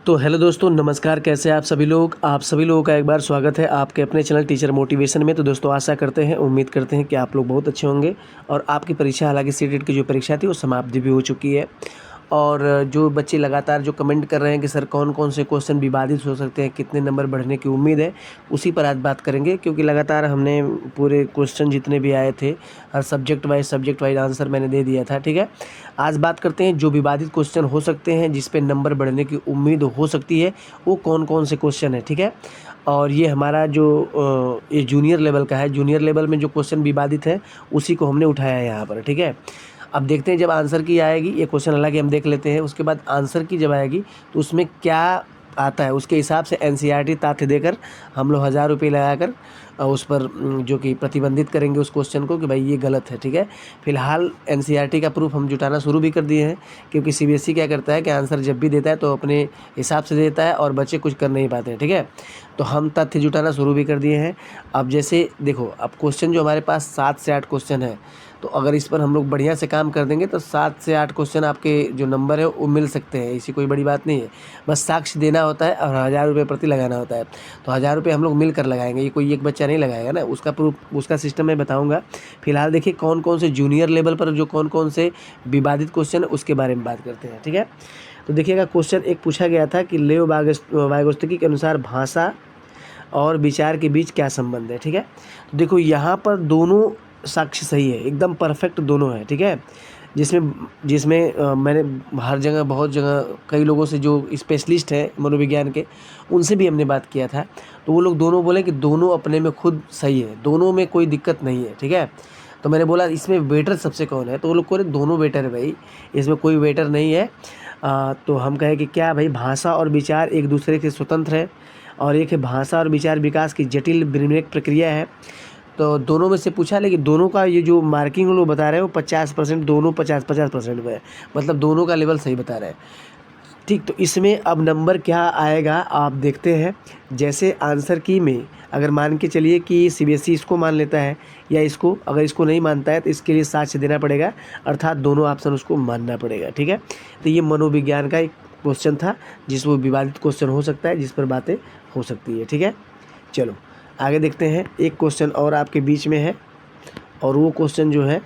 तो हेलो दोस्तों, नमस्कार। कैसे हैं आप सभी लोग? आप सभी लोगों का एक बार स्वागत है आपके अपने चैनल टीचर मोटिवेशन में। तो दोस्तों, आशा करते हैं, उम्मीद करते हैं कि आप लोग बहुत अच्छे होंगे। और आपकी परीक्षा, हालांकि सीटेट की जो परीक्षा थी वो समाप्ति भी हो चुकी है। और जो बच्चे लगातार जो कमेंट कर रहे हैं कि सर कौन कौन से क्वेश्चन विवादित हो सकते हैं, कितने नंबर बढ़ने की उम्मीद है, उसी पर आज बात करेंगे। क्योंकि लगातार हमने पूरे क्वेश्चन जितने भी आए थे, हर सब्जेक्ट वाइज आंसर मैंने दे दिया था। ठीक है, आज बात करते हैं जो विवादित क्वेश्चन हो सकते हैं, जिस पे नंबर बढ़ने की उम्मीद हो सकती है, वो कौन कौन से क्वेश्चन है। ठीक है, और ये हमारा जो ये जूनियर लेवल का है। जूनियर लेवल में जो क्वेश्चन विवादित है उसी को हमने उठाया है यहाँ पर। ठीक है, अब देखते हैं जब आंसर की आएगी, ये क्वेश्चन हालांकि हम देख लेते हैं, उसके बाद आंसर की जब आएगी तो उसमें क्या आता है उसके हिसाब से एनसीईआरटी तथ्य देकर हम लोग 1000 रुपये लगाकर उस पर जो कि प्रतिबंधित करेंगे उस क्वेश्चन को कि भाई ये गलत है। ठीक है, फिलहाल एनसीईआरटी का प्रूफ हम जुटाना शुरू भी कर दिए हैं। क्योंकि सीबीएसई क्या करता है कि आंसर जब भी देता है तो अपने हिसाब से देता है और बच्चे कुछ कर नहीं पाते हैं। ठीक है, तो हम तथ्य जुटाना शुरू भी कर दिए हैं। अब जैसे देखो, अब क्वेश्चन जो हमारे पास 7 से 8 क्वेश्चन है, तो अगर इस पर हम लोग बढ़िया से काम कर देंगे तो 7 से 8 क्वेश्चन आपके जो नंबर है वो मिल सकते हैं। इसी कोई बड़ी बात नहीं है, बस साक्ष्य देना होता है और 1000 रुपये प्रति लगाना होता है। तो 1000 रुपये हम लोग मिलकर लगाएंगे, ये कोई एक बच्चा नहीं लगाएगा ना। उसका प्रूफ, उसका सिस्टम मैं बताऊंगा। फिलहाल देखिए कौन कौन से जूनियर लेवल पर जो कौन कौन से विवादित क्वेश्चन है उसके बारे में बात करते हैं। ठीक है, तो देखिएगा, क्वेश्चन एक पूछा गया था कि लेओ वाइगोत्स्की के अनुसार भाषा और विचार के बीच क्या संबंध है। ठीक है, तो देखो यहाँ पर दोनों साक्ष्य सही है, एकदम परफेक्ट दोनों है। ठीक है, जिसमें जिसमें मैंने हर जगह, बहुत जगह, कई लोगों से जो स्पेशलिस्ट हैं मनोविज्ञान के, उनसे भी हमने बात किया था। तो वो लोग दोनों बोले कि दोनों अपने में खुद सही है, दोनों में कोई दिक्कत नहीं है। ठीक है, तो मैंने बोला इसमें वेटर सबसे कौन है, तो वो लोग कह रहे दोनों वेटर है भाई, इसमें कोई वेटर नहीं है। तो हम कहे कि क्या भाई, भाषा और विचार एक दूसरे से स्वतंत्र है, और एक है भाषा और विचार विकास की जटिल विनिमय प्रक्रिया है। तो दोनों में से पूछा, लेकिन दोनों का ये जो मार्किंग लोग बता रहे हैं वो 50%, दोनों 50-50% में है, मतलब दोनों का लेवल सही बता रहे हैं। ठीक, तो इसमें अब नंबर क्या आएगा आप देखते हैं। जैसे आंसर की में अगर मान के चलिए कि सीबीएसई इसको मान लेता है या इसको, अगर इसको नहीं मानता है तो इसके लिए साक्ष्य देना पड़ेगा, अर्थात दोनों ऑप्शन उसको मानना पड़ेगा। ठीक है, तो ये मनोविज्ञान का एक क्वेश्चन था जिस वो विवादित क्वेश्चन हो सकता है, जिस पर बातें हो सकती है। ठीक है, चलो आगे देखते हैं। एक क्वेश्चन और आपके बीच में है, और वो क्वेश्चन जो है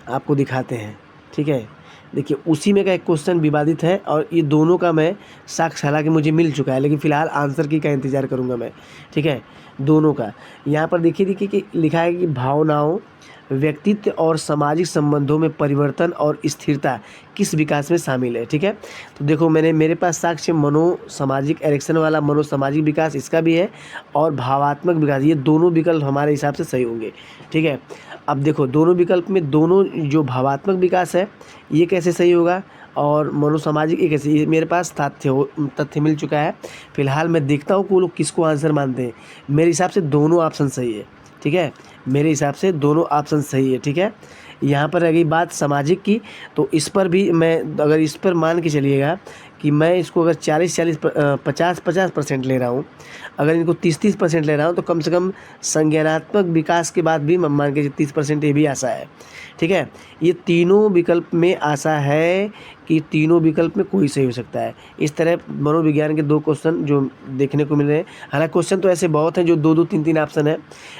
आपको दिखाते हैं। ठीक है, देखिए उसी में का एक क्वेश्चन विवादित है, और ये दोनों का मैं साक्ष्य हालांकि मुझे मिल चुका है, लेकिन फ़िलहाल आंसर की का इंतज़ार करूँगा मैं। ठीक है, दोनों का यहाँ पर देखिए कि लिखा है कि भावनाओं, व्यक्तित्व और सामाजिक संबंधों में परिवर्तन और स्थिरता किस विकास में शामिल है। ठीक है, तो देखो मेरे पास साक्ष्य मनोसामाजिक एरिक्सन वाला मनोसामाजिक विकास इसका भी है, और भावात्मक विकास, ये दोनों विकल्प हमारे हिसाब से सही होंगे। ठीक है, अब देखो दोनों विकल्प में दोनों, जो भावात्मक विकास है ये कैसे सही होगा, और मनोसामाजिक ये कैसे, ये मेरे पास तथ्य मिल चुका है। फिलहाल मैं देखता हूँ कि वो लोग किसको आंसर मानते हैं। मेरे हिसाब से दोनों ऑप्शन सही है। ठीक है, मेरे हिसाब से दोनों ऑप्शन सही है। ठीक है, यहाँ पर रही बात सामाजिक की, तो इस पर भी मैं, अगर इस पर मान के चलिएगा कि मैं इसको अगर 50% ले रहा हूँ, अगर इनको 30% ले रहा हूँ, तो कम से कम संज्ञानात्मक विकास के बाद भी मान के 30% ये भी आशा है। ठीक है, ये तीनों विकल्प में आशा है कि तीनों विकल्प में कोई सही हो सकता है। इस तरह मनोविज्ञान के 2 क्वेश्चन जो देखने को मिल रहे हैं, हालांकि क्वेश्चन तो ऐसे बहुत हैं जो 2-2, 3-3 ऑप्शन है,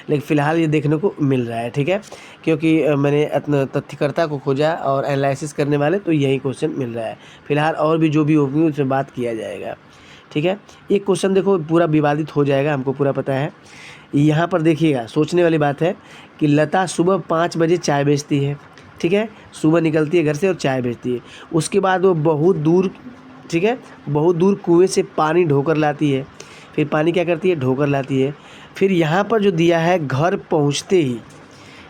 लेकिन फ़िलहाल ये देखने को मिल रहा है। ठीक है, क्योंकि मैंने तथ्यकर्ता को खोजा और एनालिसिस करने वाले, तो यही क्वेश्चन मिल रहा है। फिलहाल और भी जो भी होगी उसमें बात किया जाएगा। ठीक है, एक क्वेश्चन देखो पूरा विवादित हो जाएगा, हमको पूरा पता है। यहाँ पर देखिएगा, सोचने वाली बात है कि लता सुबह 5 बजे चाय बेचती है। ठीक है, सुबह निकलती है घर से और चाय बेचती है। उसके बाद वो बहुत दूर, ठीक है, बहुत दूर कुएं से पानी ढोकर लाती है। फिर पानी क्या करती है, ढोकर लाती है। फिर यहाँ पर जो दिया है घर पहुँचते ही,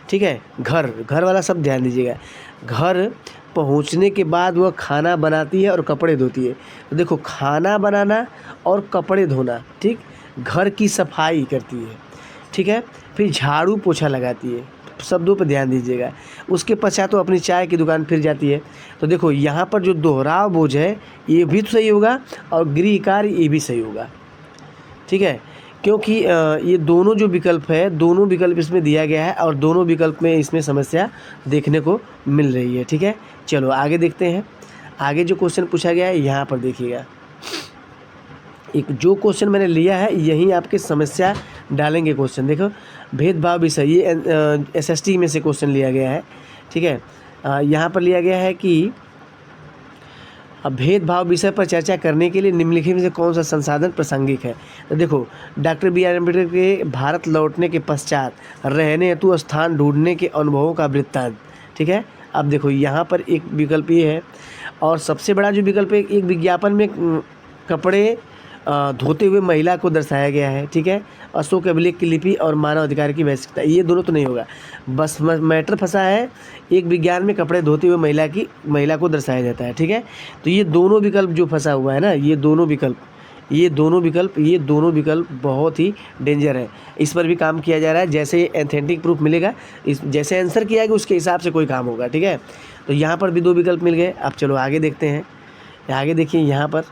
ठीक है, घर वाला सब ध्यान दीजिएगा, घर पहुंचने के बाद वह खाना बनाती है और कपड़े धोती है। तो देखो, खाना बनाना और कपड़े धोना, ठीक, घर की सफाई करती है। ठीक है, फिर झाड़ू पोछा लगाती है, शब्दों पर ध्यान दीजिएगा। उसके पश्चात तो अपनी चाय की दुकान फिर जाती है। तो देखो यहाँ पर जो दोहराव बोझ है ये भी तो सही होगा, और गृह कार्य ये भी सही होगा। ठीक है, क्योंकि ये दोनों जो विकल्प है, दोनों विकल्प इसमें दिया गया है, और दोनों विकल्प में इसमें समस्या देखने को मिल रही है। ठीक है, चलो आगे देखते हैं। आगे जो क्वेश्चन पूछा गया है यहाँ पर देखिएगा, एक जो क्वेश्चन मैंने लिया है यही आपके समस्या डालेंगे क्वेश्चन। देखो भेदभाव विषय, ये SST में से क्वेश्चन लिया गया है, ठीक है। यहाँ पर लिया गया है कि भेदभाव विषय पर चर्चा करने के लिए निम्नलिखित में से कौन सा संसाधन प्रासंगिक है। तो देखो डॉक्टर BR अम्बेडकर के भारत लौटने के पश्चात रहने हेतु स्थान ढूंढने के अनुभवों का वृत्तांत, ठीक है। अब देखो यहाँ पर एक विकल्प ये है, और सबसे बड़ा जो विकल्प है, एक विज्ञापन में कपड़े धोते हुए महिला को दर्शाया गया है, ठीक है। अशोक अभिलेख की लिपि और मानव अधिकार की वैश्विकता, ये दोनों तो नहीं होगा। बस मैटर फंसा है एक विज्ञान में कपड़े धोते हुए महिला को दर्शाया जाता है, ठीक है। तो ये दोनों विकल्प जो फंसा हुआ है ना, ये दोनों विकल्प बहुत ही डेंजर है। इस पर भी काम किया जा रहा है। जैसे एथेंटिक प्रूफ मिलेगा, इस जैसे आंसर किया गया उसके हिसाब से कोई काम होगा, ठीक है। तो यहाँ पर भी 2 विकल्प मिल गए। अब चलो आगे देखते हैं। आगे देखिए यहाँ पर,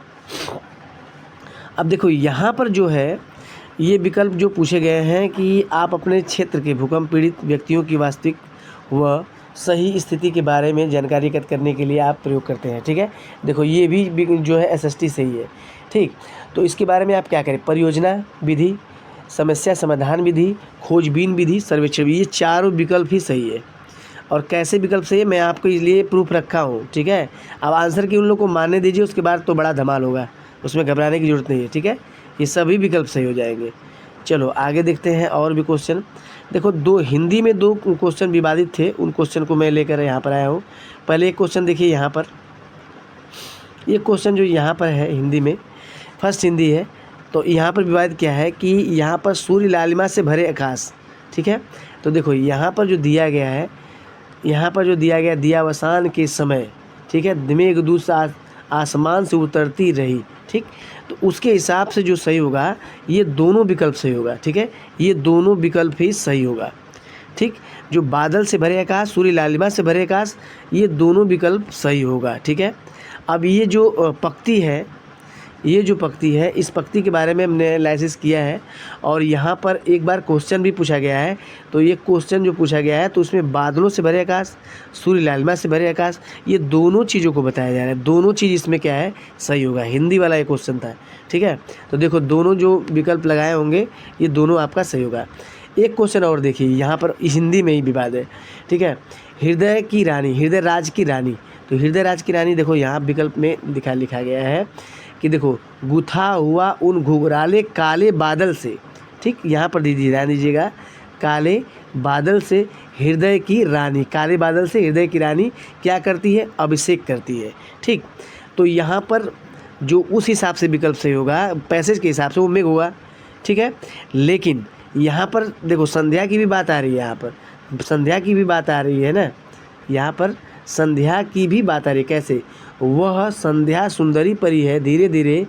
अब देखो यहाँ पर जो है ये विकल्प जो पूछे गए हैं कि आप अपने क्षेत्र के भूकंप पीड़ित व्यक्तियों की वास्तविक व सही स्थिति के बारे में जानकारी एकत्र करने के लिए आप प्रयोग करते हैं, ठीक है। देखो ये भी जो है SST से ही है, ठीक। तो इसके बारे में आप क्या करें, परियोजना विधि, समस्या समाधान विधि, खोजबीन विधि, सर्वेक्षण, ये चारों विकल्प ही सही है। और कैसे विकल्प सही है मैं आपको इसलिए प्रूफ रखा हूँ, ठीक है। अब आंसर की उन लोगों को मानने दीजिए, उसके बाद तो बड़ा धमाल होगा, उसमें घबराने की ज़रूरत नहीं है, ठीक है। ये सभी विकल्प सही हो जाएंगे। चलो आगे देखते हैं और भी क्वेश्चन। देखो हिंदी में 2 क्वेश्चन विवादित थे, उन क्वेश्चन को मैं लेकर यहाँ पर आया हूँ। पहले एक क्वेश्चन देखिए यहाँ पर, ये क्वेश्चन जो यहाँ पर है हिंदी में, फर्स्ट हिंदी है। तो यहाँ पर विवादित क्या है कि यहाँ पर सूर्य लालिमा से भरे आकाश, ठीक है। तो देखो यहाँ पर जो दिया गया है, दियावसान के समय, ठीक है, मेघदूत आसमान से उतरती रही, ठीक। तो उसके हिसाब से जो सही होगा ये दोनों विकल्प सही होगा, ठीक है। ये दोनों विकल्प ही सही होगा, ठीक। जो बादल से भरे आकाश, सूर्य लालिमा से भरे आकाश, ये दोनों विकल्प सही होगा, ठीक है। अब ये जो पंक्ति है, इस पंक्ति के बारे में हमने एनालिसिस किया है, और यहाँ पर एक बार क्वेश्चन भी पूछा गया है। तो ये क्वेश्चन जो पूछा गया है तो उसमें बादलों से भरे आकाश, सूर्य लालिमा से भरे आकाश, ये दोनों चीज़ों को बताया जा रहा है। दोनों चीज़ इसमें क्या है, सही होगा। हिंदी वाला ये क्वेश्चन था, ठीक है। तो देखो दोनों जो विकल्प लगाए होंगे ये दोनों आपका सही होगा। एक क्वेश्चन और देखिए, यहाँ पर हिंदी में ही विवाद है, ठीक है। हृदय राज की रानी, तो हृदय राज की रानी देखो यहाँ विकल्प में लिखा गया है कि देखो गुथा हुआ उन घुघराले काले बादल से, ठीक। यहाँ पर ध्यान दीजिएगा, काले बादल से हृदय की रानी, काले बादल से हृदय की रानी क्या करती है, अभिषेक करती है, ठीक। तो यहाँ पर जो उस हिसाब से विकल्प सही होगा, पैसेज के हिसाब से वो मेघ होगा, ठीक है। लेकिन यहाँ पर देखो संध्या की भी बात आ रही है, यहाँ पर संध्या की भी बात आ रही है ना, यहाँ पर संध्या की भी बात आ रही है। कैसे, वह संध्या सुंदरी परी है, धीरे धीरे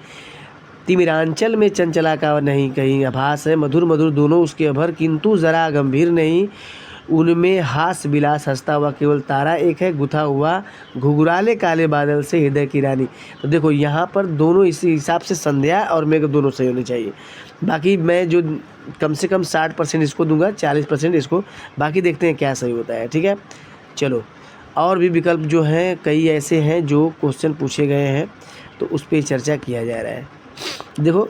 तिमिरांचल में चंचला का नहीं कहीं आभास है, मधुर मधुर दोनों उसके अभर, किंतु जरा गंभीर नहीं, उनमें हास विलास हंसता हुआ केवल तारा एक है, गुथा हुआ घुघराले काले बादल से हृदय की रानी। तो देखो यहाँ पर दोनों इसी हिसाब से संध्या और मेघ दोनों सही होने चाहिए। बाकी मैं जो कम से कम 60% इसको दूंगा, 40% इसको, बाकी देखते हैं क्या सही होता है, ठीक है। चलो और भी विकल्प जो हैं कई ऐसे हैं जो क्वेश्चन पूछे गए हैं, तो उस पर चर्चा किया जा रहा है। देखो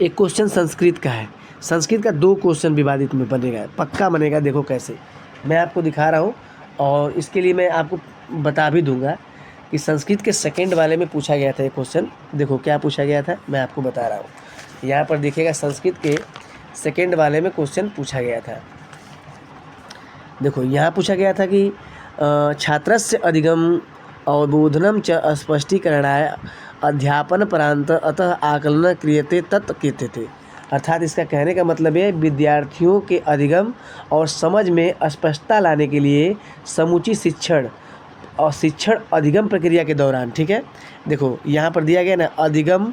एक क्वेश्चन संस्कृत का है, संस्कृत का 2 क्वेश्चन विवादित में बनेगा, पक्का बनेगा। देखो कैसे, मैं आपको दिखा रहा हूँ, और इसके लिए मैं आपको बता भी दूंगा कि संस्कृत के सेकंड वाले में पूछा गया था ये क्वेश्चन। देखो क्या पूछा गया था, मैं आपको बता रहा हूँ। यहाँ पर देखिएगा संस्कृत के सेकंड वाले में क्वेश्चन पूछा गया था। देखो यहाँ पूछा गया था कि छात्रस्य अधिगम अवबोधनम च स्पष्टीकरणाय अध्यापन परांत अतः आकलन क्रियते तत् कीर्त्यते। अर्थात इसका कहने का मतलब है विद्यार्थियों के अधिगम और समझ में स्पष्टता लाने के लिए समुचित शिक्षण अधिगम प्रक्रिया के दौरान, ठीक है। देखो यहाँ पर दिया गया ना, अधिगम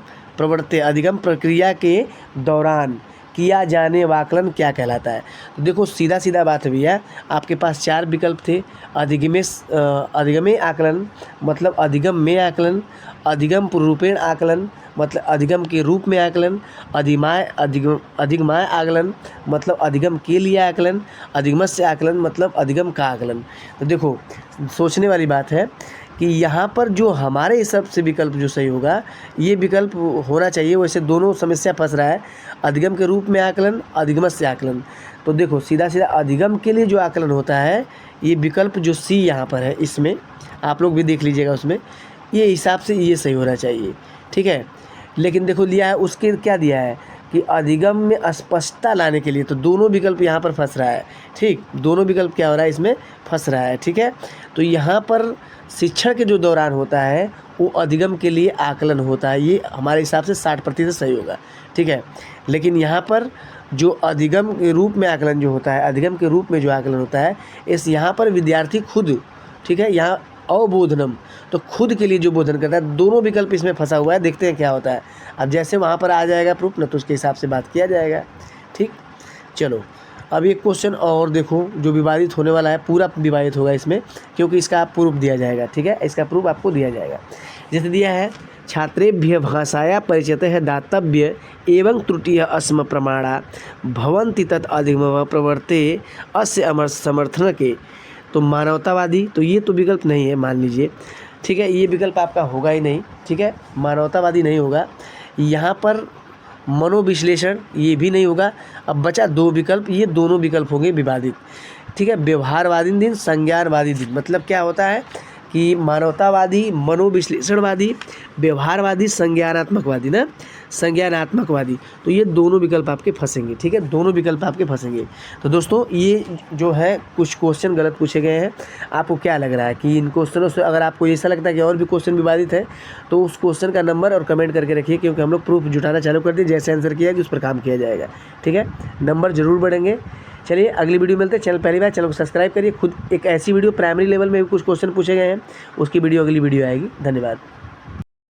प्रक्रिया के दौरान किया जाने वाकलन क्या कहलाता है। तो देखो सीधा सीधा बात है भैया, आपके पास 4 विकल्प थे। अधिगमे आकलन मतलब अधिगम में आकलन, अधिगम रूपेण आकलन मतलब अधिगम के रूप में आकलन, अधिगमाय आकलन मतलब अधिगम के लिए आकलन, अधिगमस्य आकलन मतलब अधिगम का आकलन। तो देखो सोचने वाली बात है कि यहाँ पर जो हमारे हिसाब से विकल्प जो सही होगा ये विकल्प होना चाहिए। वैसे दोनों समस्या फंस रहा है, अधिगम के रूप में आकलन, अधिगम से आकलन। तो देखो सीधा सीधा अधिगम के लिए जो आकलन होता है ये विकल्प जो सी यहाँ पर है, इसमें आप लोग भी देख लीजिएगा, उसमें ये हिसाब से ये सही होना चाहिए, ठीक है। लेकिन देखो लिया है उसके क्या दिया है कि अधिगम में अस्पष्टता लाने के लिए, तो दोनों विकल्प यहाँ पर फंस रहा है, ठीक, दोनों विकल्प क्या हो रहा है इसमें फंस रहा है, ठीक है। तो यहाँ पर शिक्षण के जो दौरान होता है वो अधिगम के लिए आकलन होता है, ये हमारे हिसाब से 60% सही होगा, ठीक है। लेकिन यहाँ पर जो अधिगम के रूप में आकलन जो होता है, अधिगम के रूप में जो आकलन होता है इस यहाँ पर विद्यार्थी खुद, ठीक है, यहाँ अवबोधनम, तो खुद के लिए जो बोधन करता है, दोनों विकल्प इसमें फंसा हुआ है। देखते हैं क्या होता है। अब जैसे वहाँ पर आ जाएगा प्रूफ ना, तो उसके हिसाब से बात किया जाएगा, ठीक। चलो अब एक क्वेश्चन और देखो जो विवादित होने वाला है, पूरा विवादित होगा इसमें, क्योंकि इसका प्रूफ दिया जाएगा, ठीक है, इसका प्रूफ आपको दिया जाएगा। जैसे दिया है छात्रेभ्य भाषाया परिचयतः दातव्य एवं त्रुटिः अस्म प्रमाणा भवन्ति तत् अधिगम प्रवर्ते अस्य अमर समर्थन के। तो मानवतावादी, तो ये तो विकल्प नहीं है, मान लीजिए, ठीक है, ये विकल्प आपका होगा ही नहीं, ठीक है, मानवतावादी नहीं होगा। यहाँ पर मनोविश्लेषण ये भी नहीं होगा। अब बचा दो विकल्प, ये दोनों विकल्प होंगे विवादित, ठीक है। व्यवहारवादी दिन, संज्ञानवादी दिन, मतलब क्या होता है कि मानवतावादी, मनोविश्लेषणवादी, व्यवहारवादी, संज्ञानात्मकवादी ना, संज्ञानात्मकवादी, तो ये दोनों विकल्प आपके फंसेंगे, ठीक है, दोनों विकल्प आपके फंसेंगे। तो दोस्तों ये जो है कुछ क्वेश्चन गलत पूछे गए हैं। आपको क्या लग रहा है कि इन क्वेश्चनों से अगर आपको ऐसा लगता है कि और भी क्वेश्चन विवादित है तो उस क्वेश्चन का नंबर और कमेंट करके रखिए, क्योंकि हम लोग प्रूफ जुटाना चालू कर दिए, जैसे आंसर किया कि उस पर काम किया जाएगा, ठीक है, नंबर जरूर बढ़ेंगे। चलिए अगली वीडियो मिलते हैं। चैनल पहली बार, चैनल को सब्सक्राइब करिए। खुद एक ऐसी वीडियो प्राइमरी लेवल में भी कुछ क्वेश्चन पूछे गए हैं, उसकी वीडियो अगली वीडियो आएगी। धन्यवाद।